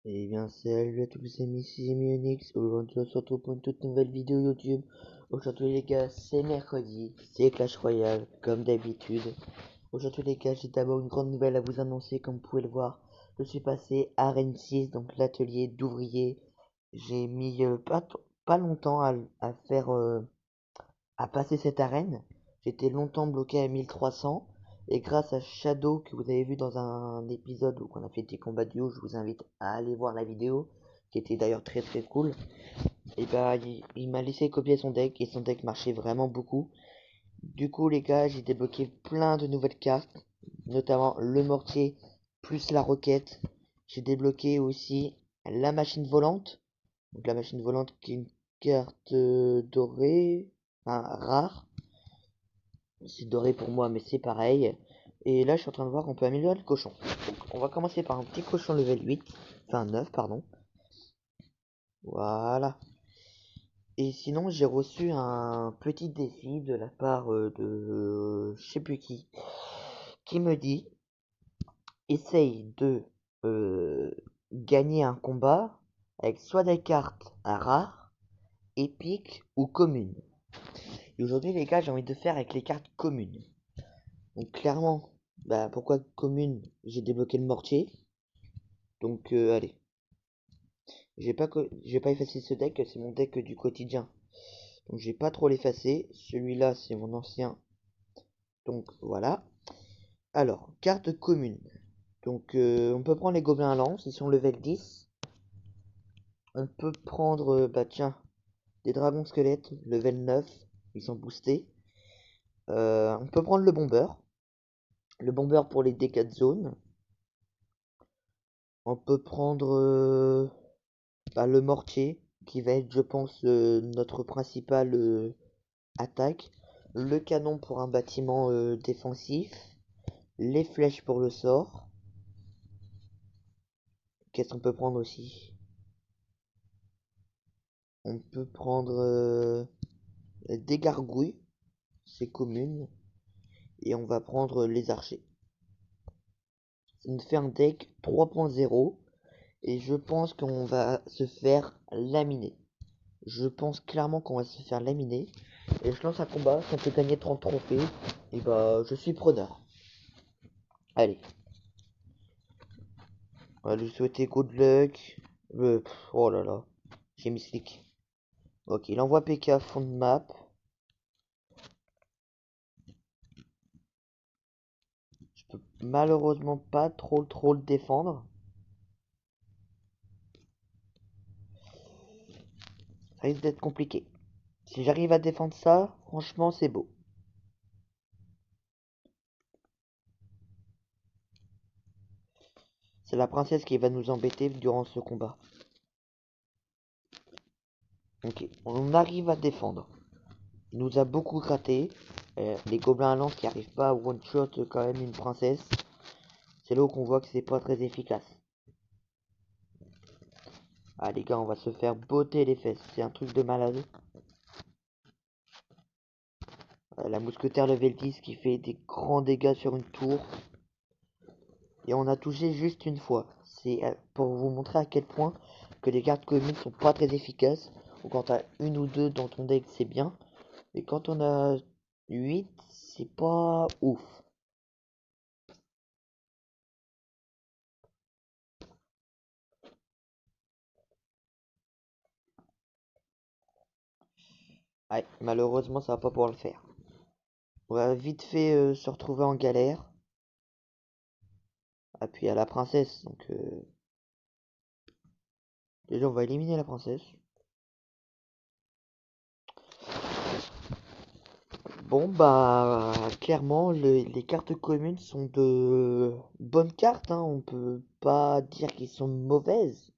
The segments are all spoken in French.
Et bien salut à tous les amis, c'est Mionix. Aujourd'hui on se retrouve pour une toute nouvelle vidéo YouTube. Aujourd'hui les gars, c'est mercredi, c'est Clash Royale, comme d'habitude. Aujourd'hui les gars, j'ai d'abord une grande nouvelle à vous annoncer. Comme vous pouvez le voir, je suis passé à Arène 6, donc l'atelier d'ouvrier. J'ai mis pas longtemps à faire à passer cette arène. J'étais longtemps bloqué à 1300 et grâce à Shadow que vous avez vu dans un épisode où on a fait des combats duo, je vous invite à aller voir la vidéo qui était d'ailleurs très très cool. Et bah il m'a laissé copier son deck et son deck marchait vraiment beaucoup. Du coup les gars, j'ai débloqué plein de nouvelles cartes, notamment le mortier plus la roquette. J'ai débloqué aussi la machine volante. Donc la machine volante qui est une carte dorée, enfin rare. C'est doré pour moi, mais c'est pareil. Et là, je suis en train de voir qu'on peut améliorer le cochon. Donc, on va commencer par un petit cochon level 8. Enfin, 9, pardon. Voilà. Et sinon, j'ai reçu un petit défi de la part de je sais plus qui me dit essaye de euh, gagner un combat avec soit des cartes rares, épiques ou communes. Et aujourd'hui, les gars, j'ai envie de faire avec les cartes communes. Donc clairement, bah pourquoi commune? J'ai débloqué le mortier. Donc allez. J'ai pas effacé ce deck, c'est mon deck du quotidien. Donc j'ai pas trop l'effacé. Celui-là c'est mon ancien. Donc voilà. Alors, carte commune. Donc on peut prendre les gobelins à lance, ils sont level 10. On peut prendre bah tiens, des dragons squelettes, level 9, ils sont boostés. On peut prendre le bomber. Le bomber pour les dégâts de zone. On peut prendre bah, le mortier, qui va être, je pense, notre principale attaque. Le canon pour un bâtiment défensif. Les flèches pour le sort. Qu'est-ce qu'on peut prendre aussi? On peut prendre des gargouilles, c'est commune. Et on va prendre les archers. Ça nous fait un deck 3.0. Et je pense qu'on va se faire laminer. Je pense clairement qu'on va se faire laminer. Et je lance un combat, si on peut gagner 30 trophées, et bah je suis preneur. Allez, on va lui souhaiter good luck. Oh là là, j'ai mis slick. Ok, il envoie PK fond de map. Je peux malheureusement pas trop le défendre. Ça risque d'être compliqué. Si j'arrive à défendre ça, franchement c'est beau. C'est la princesse qui va nous embêter durant ce combat. Ok, on arrive à défendre. Il nous a beaucoup gratté. Les gobelins à lance qui arrivent pas à one-shot quand même une princesse. C'est là où qu'on voit que c'est pas très efficace. Ah les gars, on va se faire botter les fesses. C'est un truc de malade. La mousquetaire level 10 qui fait des grands dégâts sur une tour. Et on a touché juste une fois. C'est pour vous montrer à quel point que les cartes communes sont pas très efficaces. Ou quand t'as une ou deux dans ton deck, c'est bien. Mais quand on a 8, c'est pas ouf. Ouais, malheureusement, ça va pas pouvoir le faire. On va vite fait se retrouver en galère. Ah, puis à la princesse, donc déjà on va éliminer la princesse. Bon bah clairement les cartes communes sont de bonnes cartes, hein. On peut pas dire qu'ils sont mauvaises.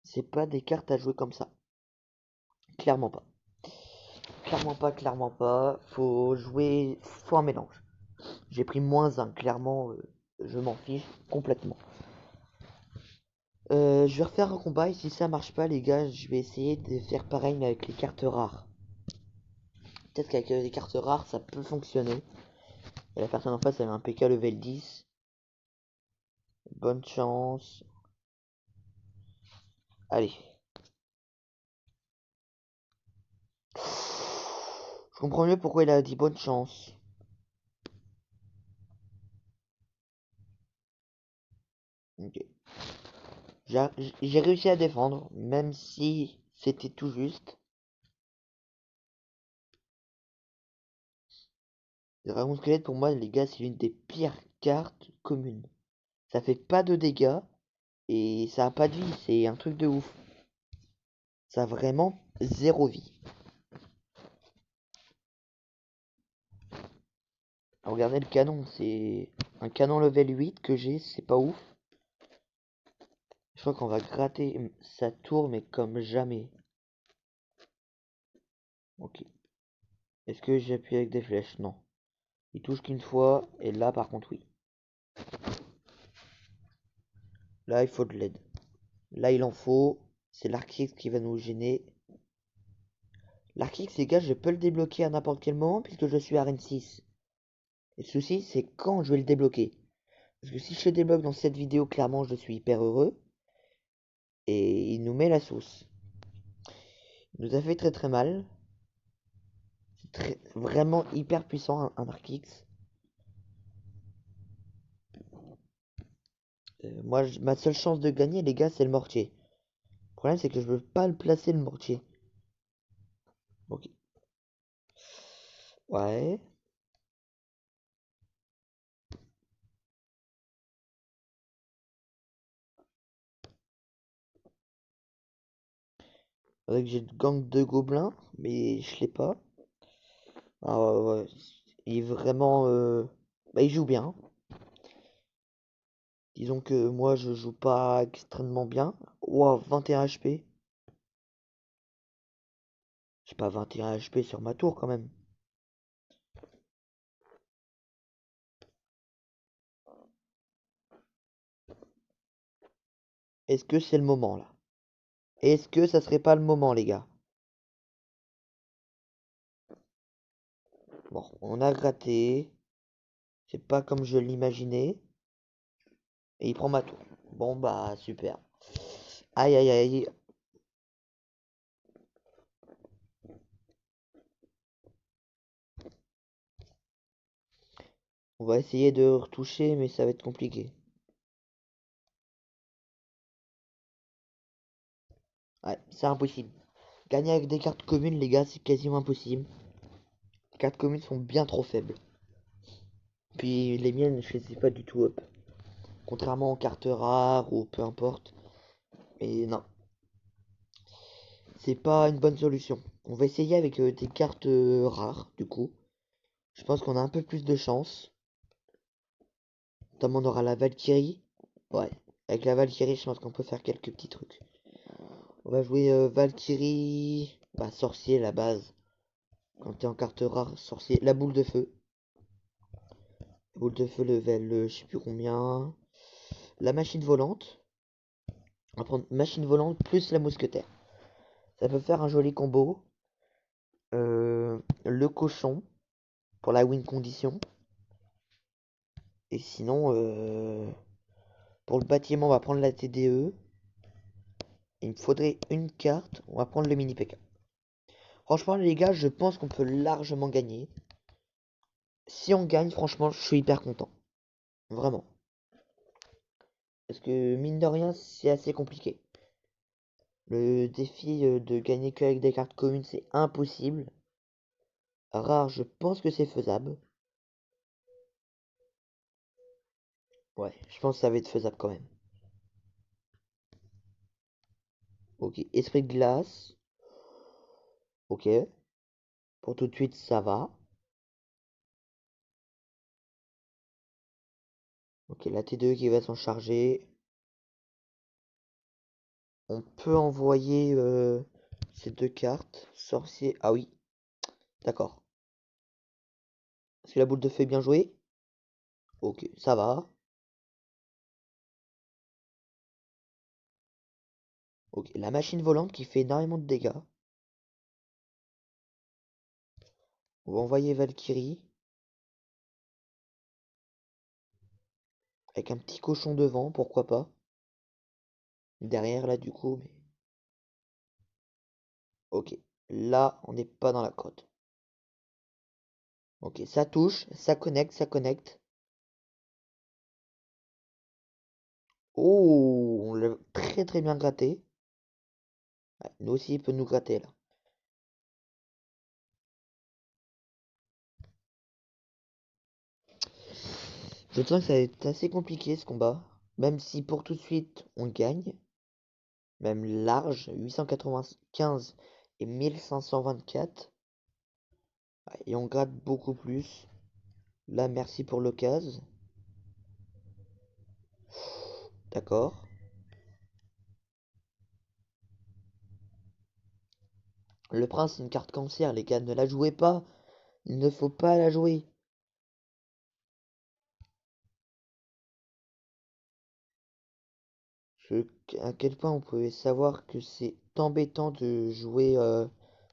C'est pas des cartes à jouer comme ça. Clairement pas. Clairement pas, clairement pas. Faut jouer, faut un mélange. J'ai pris -1, clairement, je m'en fiche complètement. Je vais refaire un combat et si ça marche pas les gars, je vais essayer de faire pareil mais avec les cartes rares. Peut-être qu'avec les cartes rares ça peut fonctionner. Et la personne en face elle a un PK level 10. Bonne chance. Allez. Je comprends mieux pourquoi il a dit bonne chance. Ok. J'ai réussi à défendre, même si c'était tout juste. Le dragon squelette, pour moi, les gars, c'est l'une des pires cartes communes. Ça fait pas de dégâts et ça a pas de vie. C'est un truc de ouf. Ça a vraiment zéro vie. Regardez le canon, c'est un canon level 8 que j'ai, c'est pas ouf. Je crois qu'on va gratter sa tour, mais comme jamais. Ok. Est-ce que j'appuie avec des flèches? Non. Il touche qu'une fois, et là par contre oui. Là il faut de l'aide. Là il en faut. C'est l'Arc-X qui va nous gêner. L'Arc-X, les gars, je peux le débloquer à n'importe quel moment puisque je suis à Arène 6. Et le souci, c'est quand je vais le débloquer. Parce que si je le débloque dans cette vidéo, clairement, je suis hyper heureux. Et il nous met la sauce. Il nous a fait très très mal. C'est vraiment hyper puissant, un Arc-X. Moi, ma seule chance de gagner, les gars, c'est le mortier. Le problème, c'est que je veux pas le placer, le mortier. Ok. Ouais. Faudrait que j'ai le gang de gobelins, mais je l'ai pas. Ah ouais, ouais. Il est vraiment... Bah, il joue bien. Disons que moi, je joue pas extrêmement bien. Ouah, 21 HP. J'ai pas 21 HP sur ma tour, quand même. Est-ce que c'est le moment, là? Est-ce que ça serait pas le moment, les gars? Bon, on a gratté. C'est pas comme je l'imaginais. Et il prend ma tour. Bon, bah, super. Aïe, aïe, aïe. On va essayer de retoucher, mais ça va être compliqué. Ouais, c'est impossible. Gagner avec des cartes communes, les gars, c'est quasiment impossible. Les cartes communes sont bien trop faibles. Puis les miennes, je les ai pas du tout up. Contrairement aux cartes rares ou peu importe. Mais non, c'est pas une bonne solution. On va essayer avec des cartes rares, du coup. Je pense qu'on a un peu plus de chance. Notamment on aura la Valkyrie. Ouais, avec la Valkyrie, je pense qu'on peut faire quelques petits trucs. On va jouer Valkyrie. Bah, sorcier, la base. Quand t'es en carte rare, sorcier. La boule de feu. Boule de feu level, je sais plus combien. La machine volante. On va prendre machine volante plus la mousquetaire. Ça peut faire un joli combo. Le cochon pour la win condition. Et sinon, pour le bâtiment, on va prendre la TDE. Il me faudrait une carte. On va prendre le mini PK. Franchement, les gars, je pense qu'on peut largement gagner. Si on gagne, franchement, je suis hyper content. Vraiment. Parce que, mine de rien, c'est assez compliqué. Le défi de gagner que avec des cartes communes, c'est impossible. Rare, je pense que c'est faisable. Ouais, je pense que ça va être faisable quand même. Ok, esprit de glace. Ok. Pour tout de suite, ça va. Ok, la T2 qui va s'en charger. On peut envoyer ces deux cartes. Sorcier. Ah oui, d'accord. Est-ce que la boule de feu est bien jouée? Ok, ça va. Ok, la machine volante qui fait énormément de dégâts. On va envoyer Valkyrie. Avec un petit cochon devant, pourquoi pas. Derrière là du coup, mais... Ok, là, on n'est pas dans la grotte. Ok, ça touche, ça connecte, ça connecte. Oh, on l'a très très bien gratté. Ouais, nous aussi, il peut nous gratter là. Je sens que ça va être assez compliqué ce combat. Même si pour tout de suite, on gagne. Même large, 895 et 1524. Ouais, et on gratte beaucoup plus. Là, merci pour l'occasion. D'accord. Le prince, c'est une carte cancer, les gars, ne la jouez pas. Il ne faut pas la jouer. Je- à quel point on pouvait savoir que c'est embêtant de jouer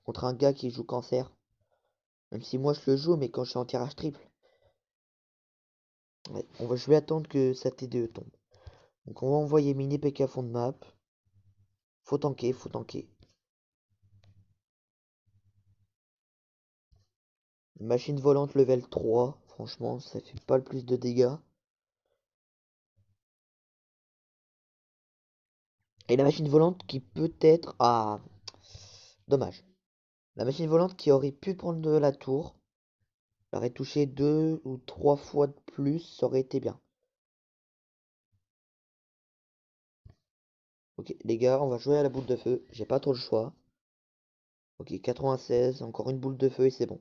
contre un gars qui joue cancer. Même si moi je le joue, mais quand je suis en tirage triple. Ouais, je vais attendre que sa T2 tombe. Donc on va envoyer mini PK fond de map. Faut tanker, faut tanker. Machine volante level 3. Franchement, ça fait pas le plus de dégâts. Et la machine volante qui peut être... Ah, dommage. La machine volante qui aurait pu prendre de la tour. L'aurait touché 2 ou 3 fois de plus, ça aurait été bien. Ok, les gars, on va jouer à la boule de feu. J'ai pas trop le choix. Ok, 96, encore une boule de feu et c'est bon.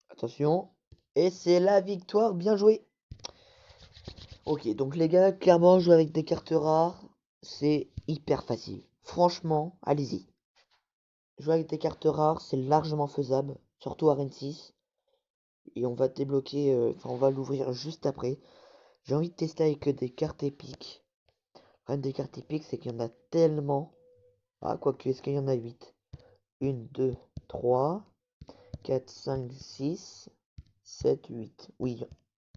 Attention. Et c'est la victoire, bien joué. Ok, donc les gars, clairement, jouer avec des cartes rares, c'est hyper facile. Franchement, allez-y. Jouer avec des cartes rares, c'est largement faisable, surtout à Rennes 6. Et on va débloquer, enfin on va l'ouvrir juste après. J'ai envie de tester avec des cartes épiques. Le problème des cartes épiques, c'est qu'il y en a tellement. Ah, quoique, est-ce qu'il y en a 8? 1, 2, 3, 4, 5, 6, 7, 8. Oui,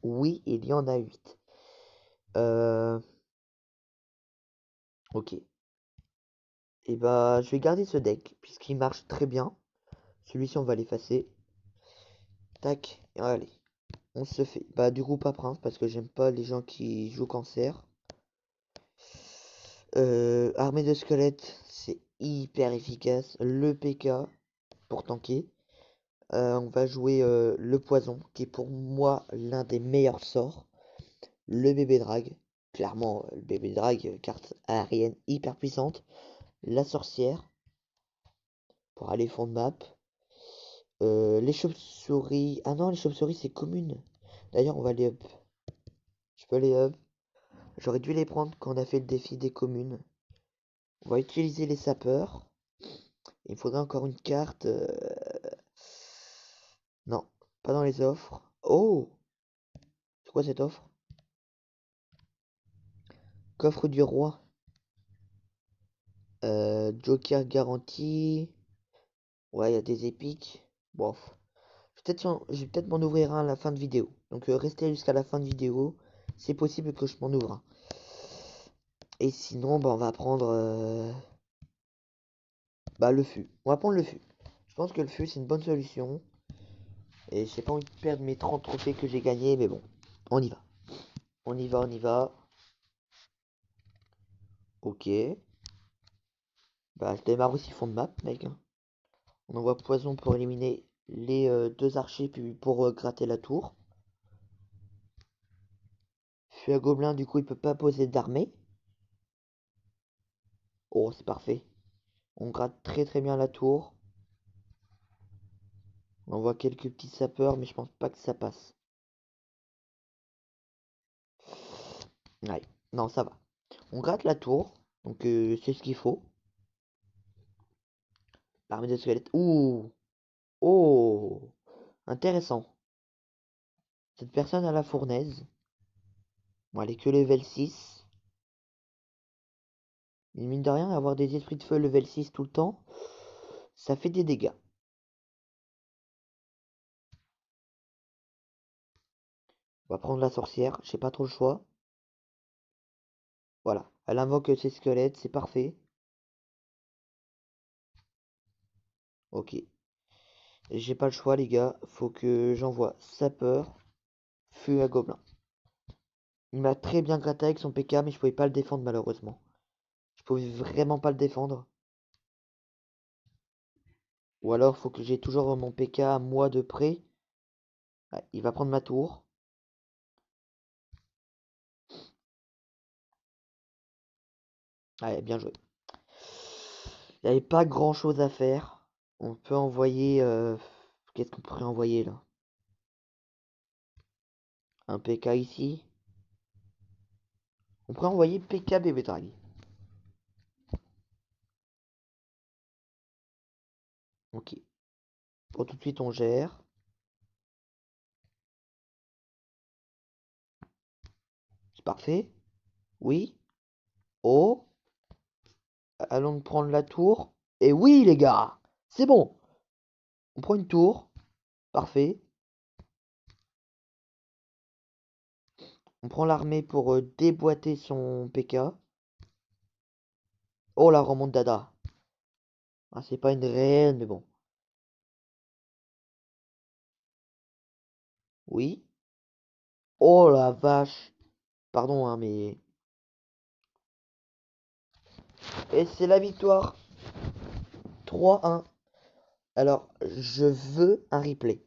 oui, il y en a 8. Euh, ok. Et bah, je vais garder ce deck, puisqu'il marche très bien. Celui-ci, on va l'effacer. Tac, et allez. On se fait. Bah, du coup, pas prince, parce que j'aime pas les gens qui jouent cancer. Armée de squelettes, c'est hyper efficace. Le PK, pour tanker. On va jouer le poison, qui est pour moi l'un des meilleurs sorts. Le bébé drague. Clairement, le bébé drague, carte aérienne hyper puissante. La sorcière, pour aller fond de map. Les chauves-souris. Ah non, les chauves-souris, c'est commune. D'ailleurs, on va les up. Je peux les up. J'aurais dû les prendre quand on a fait le défi des communes. On va utiliser les sapeurs. Il faudrait encore une carte. Non, pas dans les offres. Oh! C'est quoi cette offre? Coffre du roi. Joker garanti. Ouais, il y a des épiques. Bof. Je vais peut-être m'en ouvrir un à la fin de vidéo. Donc restez jusqu'à la fin de vidéo. C'est possible que je m'en ouvre un. Et sinon, bah, on va prendre bah, le fût. On va prendre le fût. Je pense que le fût, c'est une bonne solution. Et j'ai pas envie de perdre mes 30 trophées que j'ai gagnés. Mais bon, on y va. On y va, on y va. Ok. Bah, je démarre aussi fond de map, mec, hein. On envoie poison pour éliminer les deux archers, puis pour gratter la tour. Fût à gobelin, du coup, il peut pas poser d'armée. Oh, c'est parfait. On gratte très très bien la tour. On voit quelques petits sapeurs, mais je pense pas que ça passe. Ouais, non, ça va. On gratte la tour, donc c'est ce qu'il faut. L'armée de squelettes. Ouh! Oh! Intéressant. Cette personne a la fournaise. Bon, elle est que level 6. Mais mine de rien, avoir des esprits de feu level 6 tout le temps, ça fait des dégâts. On va prendre la sorcière, j'ai pas trop le choix. Voilà. Elle invoque ses squelettes, c'est parfait. Ok. J'ai pas le choix, les gars. Faut que j'envoie sapeur, feu à gobelin. Il m'a très bien gratté avec son PK, mais je pouvais pas le défendre malheureusement. Je pouvais vraiment pas le défendre. Ou alors faut que j'ai toujours mon PK à moi de près. Ah, il va prendre ma tour. Allez, bien joué. Il n'y avait pas grand chose à faire. On peut envoyer... Qu'est-ce qu'on pourrait envoyer là? Un PK ici. On pourrait envoyer PK bébé Draghi. Ok. Pour tout de suite on gère. C'est parfait. Oui. Oh. Allons prendre la tour. Et oui les gars. C'est bon. On prend une tour. Parfait. On prend l'armée pour déboîter son PK. Oh la remontada. Ah, c'est pas une réelle, mais bon. Oui. Oh la vache. Pardon, hein, mais... Et c'est la victoire. 3-1. Alors, je veux un replay.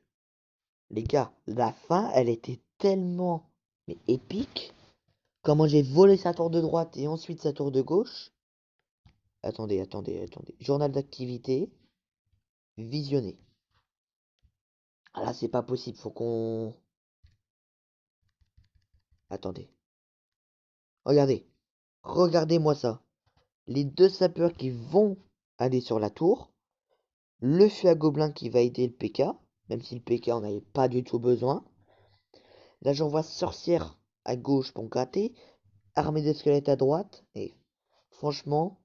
Les gars, la fin, elle était tellement... mais épique. Comment j'ai volé sa tour de droite et ensuite sa tour de gauche. Attendez, attendez, attendez. Journal d'activité. Visionner. Ah là, c'est pas possible. Faut qu'on... Attendez. Regardez. Regardez-moi ça. Les deux sapeurs qui vont aller sur la tour. Le feu à gobelin qui va aider le PK. Même si le PK en avait pas du tout besoin. Là, j'envoie sorcière à gauche pour gratter. Armée de squelettes à droite. Et franchement,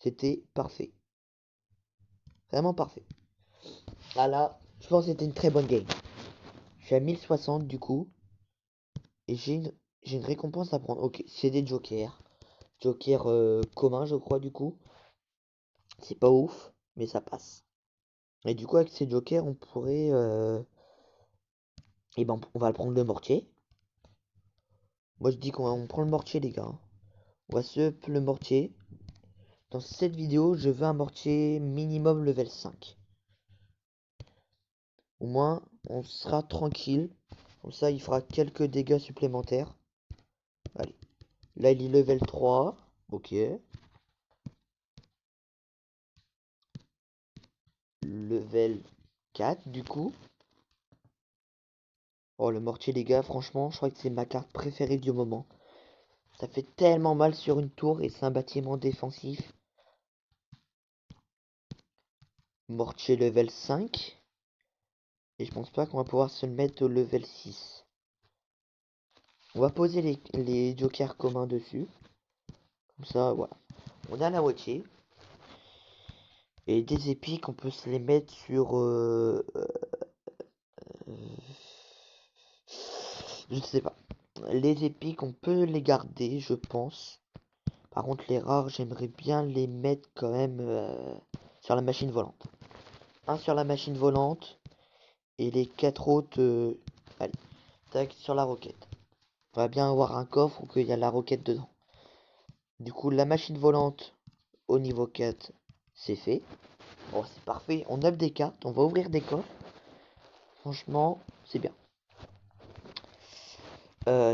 c'était parfait. Vraiment parfait. Ah là, je pense que c'était une très bonne game. Je suis à 1060 du coup. Et j'ai une récompense à prendre. Ok, c'est des jokers. Joker commun, je crois, du coup. C'est pas ouf, mais ça passe. Et du coup, avec ces jokers, on pourrait... Et ben, on va le prendre le mortier. Moi, je dis qu'on prend le mortier, les gars. On va se le mortier. Dans cette vidéo, je veux un mortier minimum level 5. Au moins, on sera tranquille. Comme ça, il fera quelques dégâts supplémentaires. Allez. Là, il est level 3. Ok. Level 4, du coup. Oh, le mortier, les gars, franchement, je crois que c'est ma carte préférée du moment. Ça fait tellement mal sur une tour et c'est un bâtiment défensif. Mortier level 5. Et je pense pas qu'on va pouvoir se le mettre au level 6. On va poser les jokers communs dessus. Comme ça, voilà. On a la moitié. Et des épiques, on peut se les mettre sur... je sais pas. Les épiques, on peut les garder, je pense. Par contre, les rares, j'aimerais bien les mettre quand même sur la machine volante. Un sur la machine volante. Et les quatre autres... allez, tac, sur la roquette. On va bien avoir un coffre où il y a la roquette dedans. Du coup, la machine volante au niveau 4, c'est fait. Bon, c'est parfait. On ouvre des cartes, on va ouvrir des coffres. Franchement, c'est bien.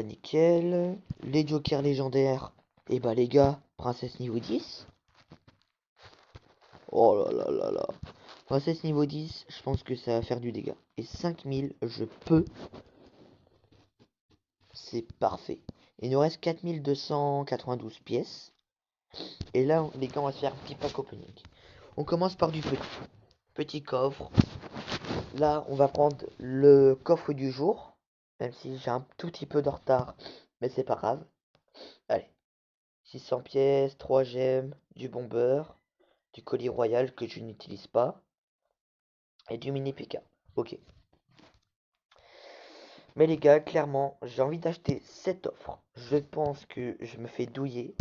Nickel. Les jokers légendaires. Et bah les gars, princesse niveau 10. Oh là là là là. Princesse niveau 10, je pense que ça va faire du dégât. Et 5000, je peux. C'est parfait. Il nous reste 4292 pièces. Et là, les gars, on va se faire un petit pack opening. On commence par du petit. Petit coffre. Là, on va prendre le coffre du jour. Même si j'ai un tout petit peu de retard. Mais c'est pas grave. Allez. 600 pièces, 3 gemmes, du bomber, du colis royal que je n'utilise pas. Et du mini PK. Ok. Mais les gars, clairement, j'ai envie d'acheter cette offre. Je pense que je me fais douiller.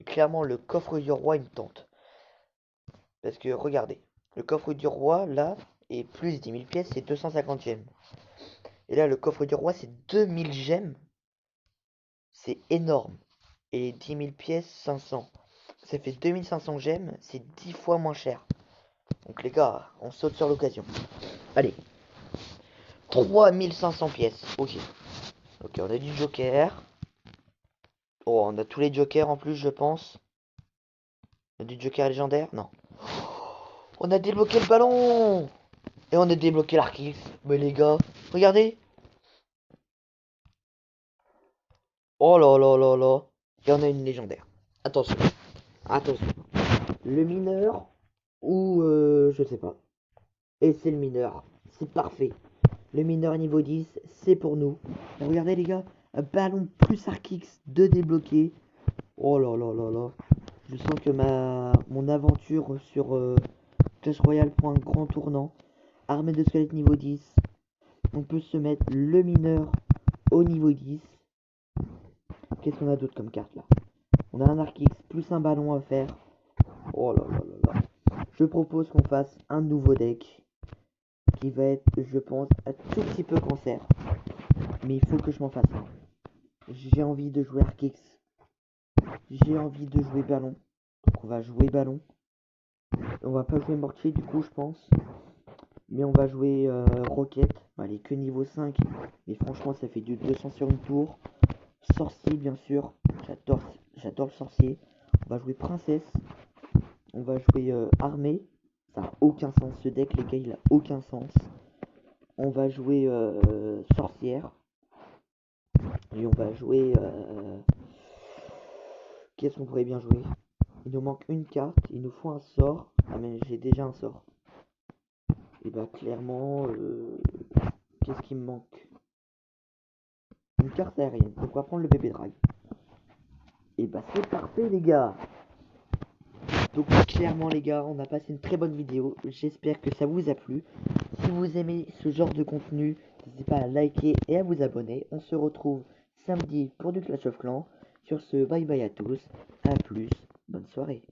Clairement, le coffre du roi, il me tente. Parce que, regardez, le coffre du roi, là, est plus 10 000 pièces, c'est 250 gemmes. Et là, le coffre du roi, c'est 2000 gemmes. C'est énorme. Et 10 000 pièces, 500. Ça fait 2500 gemmes, c'est 10 fois moins cher. Donc les gars, on saute sur l'occasion. Allez. 3500 pièces. Ok. Ok, on a du joker. Oh, on a tous les jokers en plus, je pense. On a du joker légendaire? Non. On a débloqué le ballon! Et on a débloqué l'archive. Mais les gars, regardez. Oh là là là là. Et on a une légendaire. Attention. Attention. Le mineur ou je sais pas. Et c'est le mineur. C'est parfait. Le mineur niveau 10, c'est pour nous. Et regardez les gars, un ballon plus Archix de débloqué. Oh là là là là. Je sens que mon aventure sur Clash Royale prend un grand tournant. Armée de squelettes niveau 10. On peut se mettre le mineur au niveau 10. Qu'est-ce qu'on a d'autre comme carte là? On a un Archix plus un ballon à faire. Oh là là là là. Je propose qu'on fasse un nouveau deck qui va être, je pense, un tout petit peu cancer. Mais il faut que je m'en fasse un. J'ai envie de jouer Archix. J'ai envie de jouer ballon. Donc on va jouer ballon. On va pas jouer mortier du coup je pense. Mais on va jouer roquette. Allez, que niveau 5. Mais franchement ça fait du 200 sur une tour. Sorcier bien sûr. J'adore le sorcier. On va jouer princesse. On va jouer armée. Ça n'a aucun sens ce deck les gars, il a aucun sens. On va jouer sorcière. Et on va jouer... qu'est-ce qu'on pourrait bien jouer? Il nous manque une carte. Il nous faut un sort. Ah mais j'ai déjà un sort. Et bah clairement... qu'est-ce qui me manque? Une carte aérienne. Donc on va prendre le bébé drag. Et bah c'est parfait les gars. Donc clairement les gars, on a passé une très bonne vidéo. J'espère que ça vous a plu. Si vous aimez ce genre de contenu, n'hésitez pas à liker et à vous abonner. On se retrouve samedi pour du Clash of Clans. Sur ce, bye bye à tous. A plus. Bonne soirée.